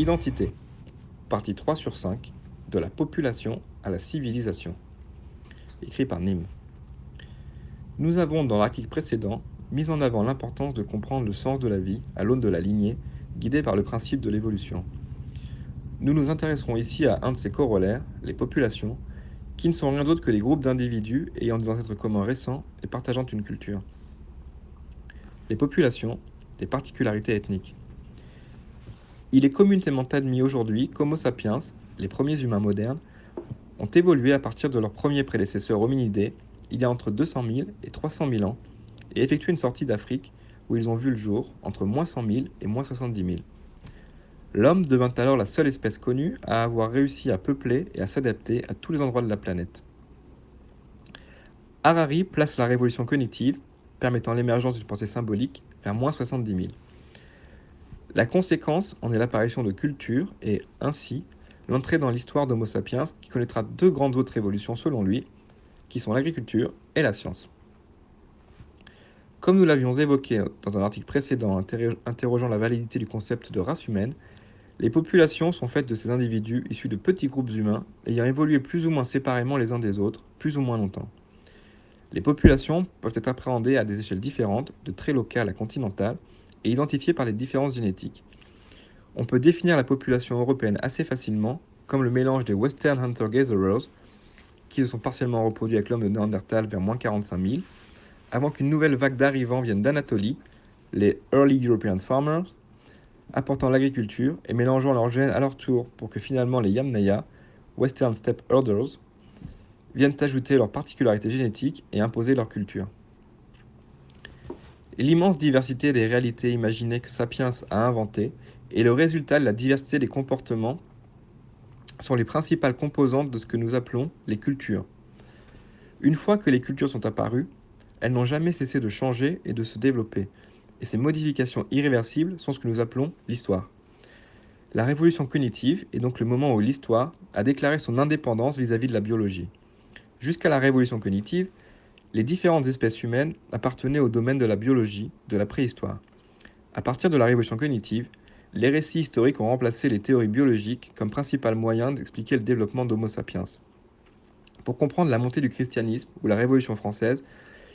L'identité, partie 3 sur 5, de la population à la civilisation, écrit par Nîmes. Nous avons, dans l'article précédent, mis en avant l'importance de comprendre le sens de la vie à l'aune de la lignée, guidée par le principe de l'évolution. Nous nous intéresserons ici à un de ses corollaires, les populations, qui ne sont rien d'autre que des groupes d'individus ayant des ancêtres communs récents et partageant une culture. Les populations, des particularités ethniques. Il est communément admis aujourd'hui qu'Homo sapiens, les premiers humains modernes, ont évolué à partir de leurs premiers prédécesseurs hominidés il y a entre 200 000 et 300 000 ans et effectué une sortie d'Afrique où ils ont vu le jour entre moins 100 000 et moins 70 000. L'homme devint alors la seule espèce connue à avoir réussi à peupler et à s'adapter à tous les endroits de la planète. Harari place la révolution cognitive, permettant l'émergence d'une pensée symbolique, vers moins 70 000. La conséquence en est l'apparition de cultures et, ainsi, l'entrée dans l'histoire d'Homo sapiens qui connaîtra deux grandes autres révolutions selon lui, qui sont l'agriculture et la science. Comme nous l'avions évoqué dans un article précédent interrogeant la validité du concept de race humaine, les populations sont faites de ces individus issus de petits groupes humains ayant évolué plus ou moins séparément les uns des autres, plus ou moins longtemps. Les populations peuvent être appréhendées à des échelles différentes, de très locales à continentales, et identifiées par les différences génétiques. On peut définir la population européenne assez facilement comme le mélange des Western Hunter-Gatherers, qui se sont partiellement reproduits avec l'homme de Néandertal vers moins 45 000, avant qu'une nouvelle vague d'arrivants vienne d'Anatolie, les Early European Farmers, apportant l'agriculture et mélangeant leurs gènes à leur tour pour que finalement les Yamnaya, Western Steppe Herders, viennent ajouter leurs particularités génétiques et imposer leur culture. L'immense diversité des réalités imaginées que Sapiens a inventées et le résultat de la diversité des comportements sont les principales composantes de ce que nous appelons les cultures. Une fois que les cultures sont apparues, elles n'ont jamais cessé de changer et de se développer, et ces modifications irréversibles sont ce que nous appelons l'histoire. La révolution cognitive est donc le moment où l'histoire a déclaré son indépendance vis-à-vis de la biologie. Jusqu'à la révolution cognitive, les différentes espèces humaines appartenaient au domaine de la biologie, de la préhistoire. À partir de la révolution cognitive, les récits historiques ont remplacé les théories biologiques comme principal moyen d'expliquer le développement d'Homo sapiens. Pour comprendre la montée du christianisme ou la Révolution française,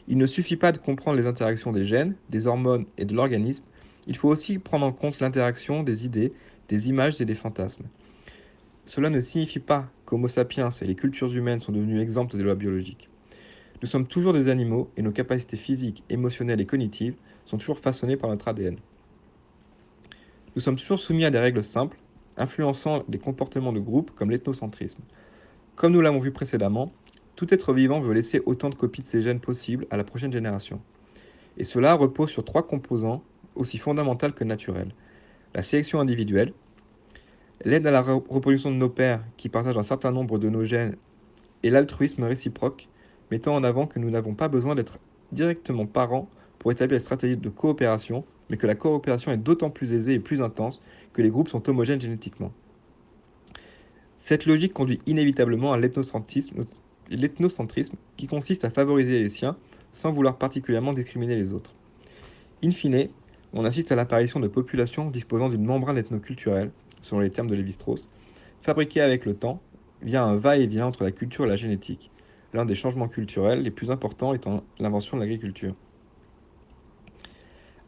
il ne suffit pas de comprendre les interactions des gènes, des hormones et de l'organisme, il faut aussi prendre en compte l'interaction des idées, des images et des fantasmes. Cela ne signifie pas qu'Homo sapiens et les cultures humaines sont devenus exemptes des lois biologiques. Nous sommes toujours des animaux et nos capacités physiques, émotionnelles et cognitives sont toujours façonnées par notre ADN. Nous sommes toujours soumis à des règles simples, influençant des comportements de groupe comme l'ethnocentrisme. Comme nous l'avons vu précédemment, tout être vivant veut laisser autant de copies de ses gènes possibles à la prochaine génération. Et cela repose sur trois composants aussi fondamentales que naturels. La sélection individuelle, l'aide à la reproduction de nos pairs qui partagent un certain nombre de nos gènes, et l'altruisme réciproque, mettant en avant que nous n'avons pas besoin d'être directement parents pour établir des stratégies de coopération, mais que la coopération est d'autant plus aisée et plus intense que les groupes sont homogènes génétiquement. Cette logique conduit inévitablement à l'ethnocentrisme qui consiste à favoriser les siens sans vouloir particulièrement discriminer les autres. In fine, on assiste à l'apparition de populations disposant d'une membrane ethnoculturelle, selon les termes de Lévi-Strauss, fabriquée avec le temps via un va-et-vient entre la culture et la génétique, l'un des changements culturels les plus importants étant l'invention de l'agriculture.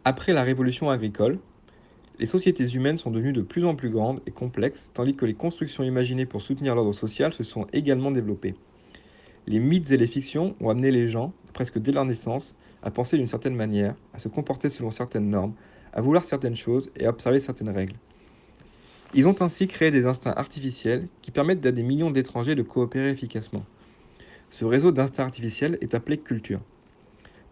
Après la révolution agricole, les sociétés humaines sont devenues de plus en plus grandes et complexes, tandis que les constructions imaginées pour soutenir l'ordre social se sont également développées. Les mythes et les fictions ont amené les gens, presque dès leur naissance, à penser d'une certaine manière, à se comporter selon certaines normes, à vouloir certaines choses et à observer certaines règles. Ils ont ainsi créé des instincts artificiels qui permettent à des millions d'étrangers de coopérer efficacement. Ce réseau d'instincts artificiels est appelé culture.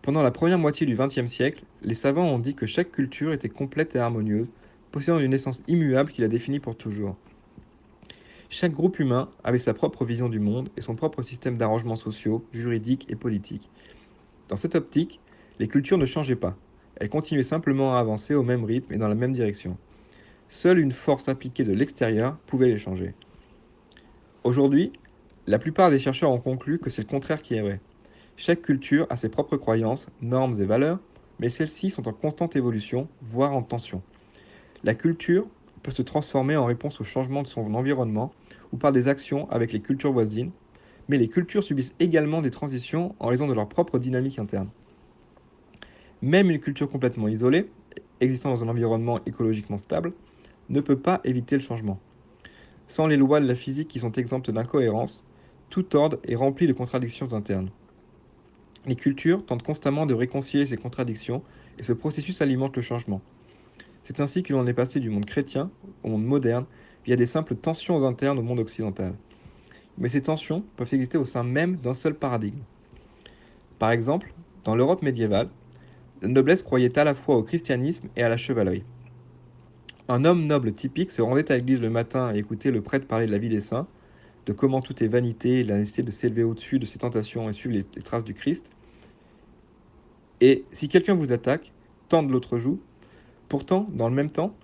Pendant la première moitié du XXe siècle, les savants ont dit que chaque culture était complète et harmonieuse, possédant une essence immuable qui la définit pour toujours. Chaque groupe humain avait sa propre vision du monde et son propre système d'arrangements sociaux, juridiques et politiques. Dans cette optique, les cultures ne changeaient pas. Elles continuaient simplement à avancer au même rythme et dans la même direction. Seule une force appliquée de l'extérieur pouvait les changer. Aujourd'hui, la plupart des chercheurs ont conclu que c'est le contraire qui est vrai. Chaque culture a ses propres croyances, normes et valeurs, mais celles-ci sont en constante évolution, voire en tension. La culture peut se transformer en réponse au changement de son environnement ou par des actions avec les cultures voisines, mais les cultures subissent également des transitions en raison de leur propre dynamique interne. Même une culture complètement isolée, existant dans un environnement écologiquement stable, ne peut pas éviter le changement. Sans les lois de la physique qui sont exemptes d'incohérences, tout ordre est rempli de contradictions internes. Les cultures tentent constamment de réconcilier ces contradictions et ce processus alimente le changement. C'est ainsi que l'on est passé du monde chrétien au monde moderne via des simples tensions internes au monde occidental. Mais ces tensions peuvent exister au sein même d'un seul paradigme. Par exemple, dans l'Europe médiévale, la noblesse croyait à la fois au christianisme et à la chevalerie. Un homme noble typique se rendait à l'église le matin et écoutait le prêtre parler de la vie des saints, de comment tout est vanité et de la nécessité de s'élever au-dessus de ses tentations et suivre les traces du Christ. Et si quelqu'un vous attaque, tende l'autre joue. Pourtant, dans le même temps,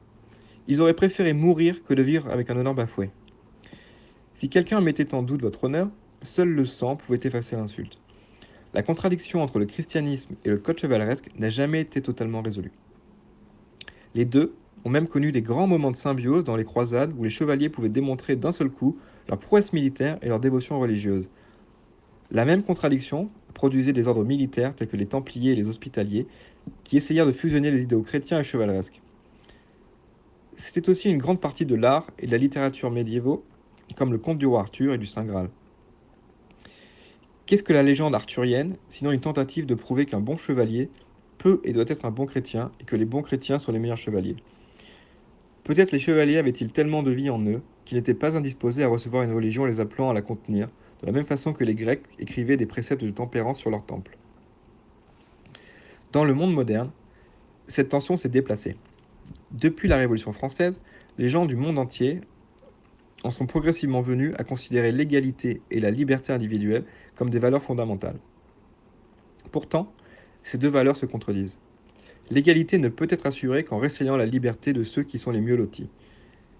ils auraient préféré mourir que de vivre avec un honneur bafoué. Si quelqu'un mettait en doute votre honneur, seul le sang pouvait effacer l'insulte. La contradiction entre le christianisme et le code chevaleresque n'a jamais été totalement résolue. Les deux ont même connu des grands moments de symbiose dans les croisades où les chevaliers pouvaient démontrer d'un seul coup leur prouesse militaire et leur dévotion religieuse. La même contradiction produisait des ordres militaires tels que les Templiers et les Hospitaliers qui essayèrent de fusionner les idéaux chrétiens et chevaleresques. C'était aussi une grande partie de l'art et de la littérature médiévaux, comme le conte du roi Arthur et du Saint Graal. Qu'est-ce que la légende arthurienne, sinon une tentative de prouver qu'un bon chevalier peut et doit être un bon chrétien, et que les bons chrétiens sont les meilleurs chevaliers? Peut-être les chevaliers avaient-ils tellement de vie en eux qu'ils n'étaient pas indisposés à recevoir une religion les appelant à la contenir, de la même façon que les Grecs écrivaient des préceptes de tempérance sur leurs temples. Dans le monde moderne, cette tension s'est déplacée. Depuis la Révolution française, les gens du monde entier en sont progressivement venus à considérer l'égalité et la liberté individuelle comme des valeurs fondamentales. Pourtant, ces deux valeurs se contredisent. L'égalité ne peut être assurée qu'en restreignant la liberté de ceux qui sont les mieux lotis.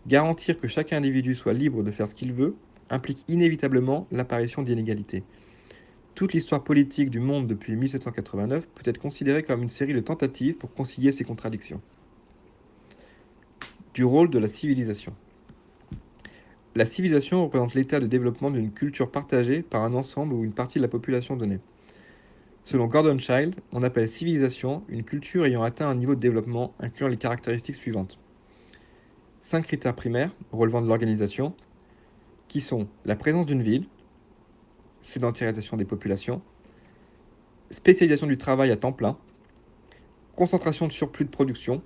Garantir que chaque individu soit libre de faire ce qu'il veut implique inévitablement l'apparition d'inégalités. Toute l'histoire politique du monde depuis 1789 peut être considérée comme une série de tentatives pour concilier ces contradictions. Du rôle de la civilisation. La civilisation représente l'état de développement d'une culture partagée par un ensemble ou une partie de la population donnée. Selon Gordon Childe, on appelle civilisation une culture ayant atteint un niveau de développement incluant les caractéristiques suivantes. 5 critères primaires relevant de l'organisation, qui sont la présence d'une ville, sédentarisation des populations, spécialisation du travail à temps plein, concentration de surplus de production,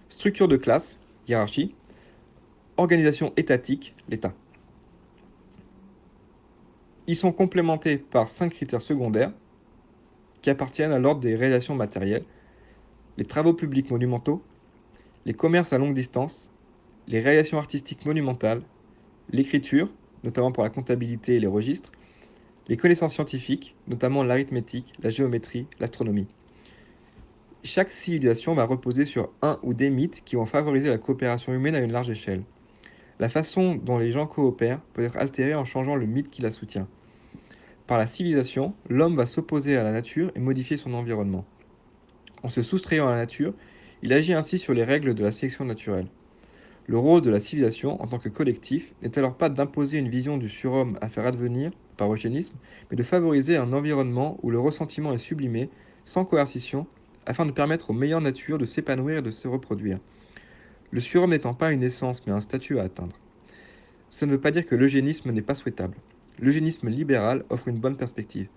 structure de classe, hiérarchie, organisation étatique, l'État. Ils sont complémentés par 5 critères secondaires qui appartiennent à l'ordre des réalisations matérielles, les travaux publics monumentaux, les commerces à longue distance, les réalisations artistiques monumentales, l'écriture, notamment pour la comptabilité et les registres, les connaissances scientifiques, notamment l'arithmétique, la géométrie, l'astronomie. Chaque civilisation va reposer sur un ou des mythes qui vont favoriser la coopération humaine à une large échelle. La façon dont les gens coopèrent peut être altérée en changeant le mythe qui la soutient. Par la civilisation, l'homme va s'opposer à la nature et modifier son environnement. En se soustrayant à la nature, il agit ainsi sur les règles de la sélection naturelle. Le rôle de la civilisation en tant que collectif n'est alors pas d'imposer une vision du surhomme à faire advenir par eugénisme, mais de favoriser un environnement où le ressentiment est sublimé, sans coercition, afin de permettre aux meilleures natures de s'épanouir et de se reproduire. Le surhomme n'étant pas une essence mais un statut à atteindre. Ça ne veut pas dire que l'eugénisme n'est pas souhaitable. L'eugénisme libéral offre une bonne perspective.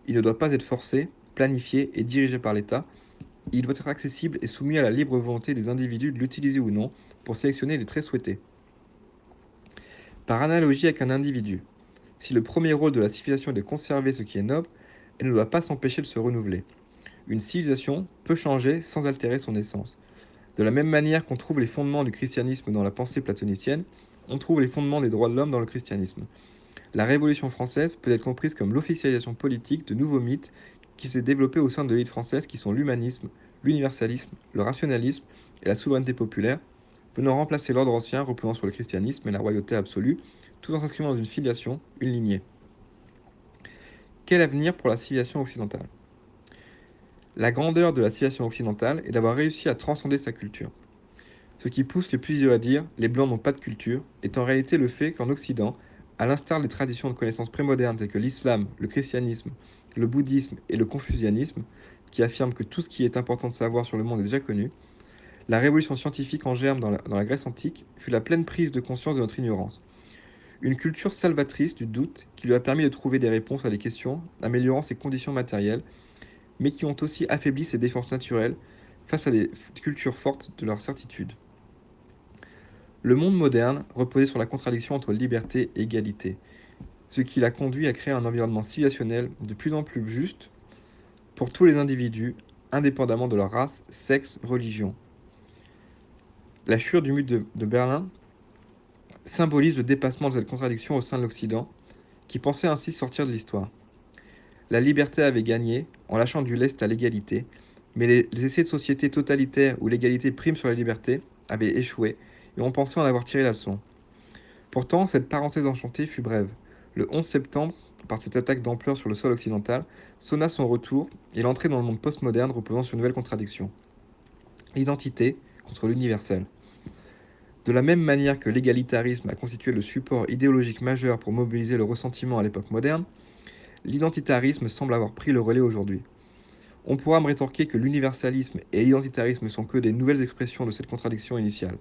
Il ne doit pas être forcé, planifié et dirigé par l'État. Il doit être accessible et soumis à la libre volonté des individus de l'utiliser ou non pour sélectionner les traits souhaités. Par analogie avec un individu, si le premier rôle de la civilisation est de conserver ce qui est noble, elle ne doit pas s'empêcher de se renouveler. Une civilisation peut changer sans altérer son essence. De la même manière qu'on trouve les fondements du christianisme dans la pensée platonicienne, on trouve les fondements des droits de l'homme dans le christianisme. La Révolution française peut être comprise comme l'officialisation politique de nouveaux mythes qui s'est développée au sein de l'élite française qui sont l'humanisme, l'universalisme, le rationalisme et la souveraineté populaire, venant remplacer l'ordre ancien reposant sur le christianisme et la royauté absolue, tout en s'inscrivant dans une filiation, une lignée. Quel avenir pour la civilisation occidentale? La grandeur de la civilisation occidentale est d'avoir réussi à transcender sa culture. Ce qui pousse les plus à dire « les Blancs n'ont pas de culture » est en réalité le fait qu'en Occident, à l'instar des traditions de connaissances prémodernes telles que l'islam, le christianisme, le bouddhisme et le confucianisme, qui affirment que tout ce qui est important de savoir sur le monde est déjà connu, la révolution scientifique en germe dans la Grèce antique fut la pleine prise de conscience de notre ignorance. Une culture salvatrice du doute qui lui a permis de trouver des réponses à des questions, améliorant ses conditions matérielles, mais qui ont aussi affaibli ses défenses naturelles face à des cultures fortes de leur certitude. Le monde moderne reposait sur la contradiction entre liberté et égalité, ce qui l'a conduit à créer un environnement civilisationnel de plus en plus juste pour tous les individus, indépendamment de leur race, sexe, religion. La chure du mur de Berlin symbolise le dépassement de cette contradiction au sein de l'Occident, qui pensait ainsi sortir de l'histoire. La liberté avait gagné en lâchant du lest à l'égalité, mais les essais de société totalitaire où l'égalité prime sur la liberté avaient échoué et on pensait en avoir tiré la leçon. Pourtant, cette parenthèse enchantée fut brève. Le 11 septembre, par cette attaque d'ampleur sur le sol occidental, sonna son retour et l'entrée dans le monde postmoderne reposant sur une nouvelle contradiction. L'identité contre l'universel. De la même manière que l'égalitarisme a constitué le support idéologique majeur pour mobiliser le ressentiment à l'époque moderne, l'identitarisme semble avoir pris le relais aujourd'hui. On pourra me rétorquer que l'universalisme et l'identitarisme sont que des nouvelles expressions de cette contradiction initiale.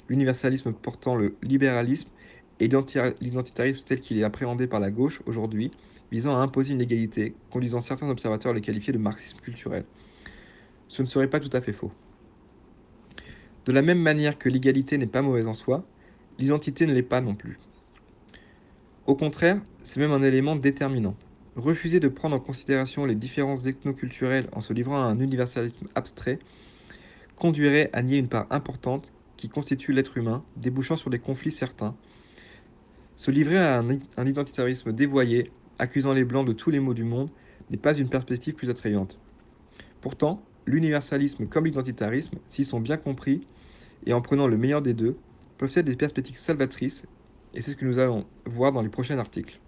L'universalisme portant le libéralisme et l'identitarisme tel qu'il est appréhendé par la gauche aujourd'hui, visant à imposer une égalité, conduisant certains observateurs à le qualifier de marxisme culturel. Ce ne serait pas tout à fait faux. De la même manière que l'égalité n'est pas mauvaise en soi, l'identité ne l'est pas non plus. Au contraire, c'est même un élément déterminant. Refuser de prendre en considération les différences ethnoculturelles en se livrant à un universalisme abstrait conduirait à nier une part importante qui constitue l'être humain, débouchant sur des conflits certains. Se livrer à un identitarisme dévoyé, accusant les Blancs de tous les maux du monde, n'est pas une perspective plus attrayante. Pourtant, l'universalisme comme l'identitarisme, s'ils sont bien compris, et en prenant le meilleur des deux, peuvent être des perspectives salvatrices, et c'est ce que nous allons voir dans les prochains articles.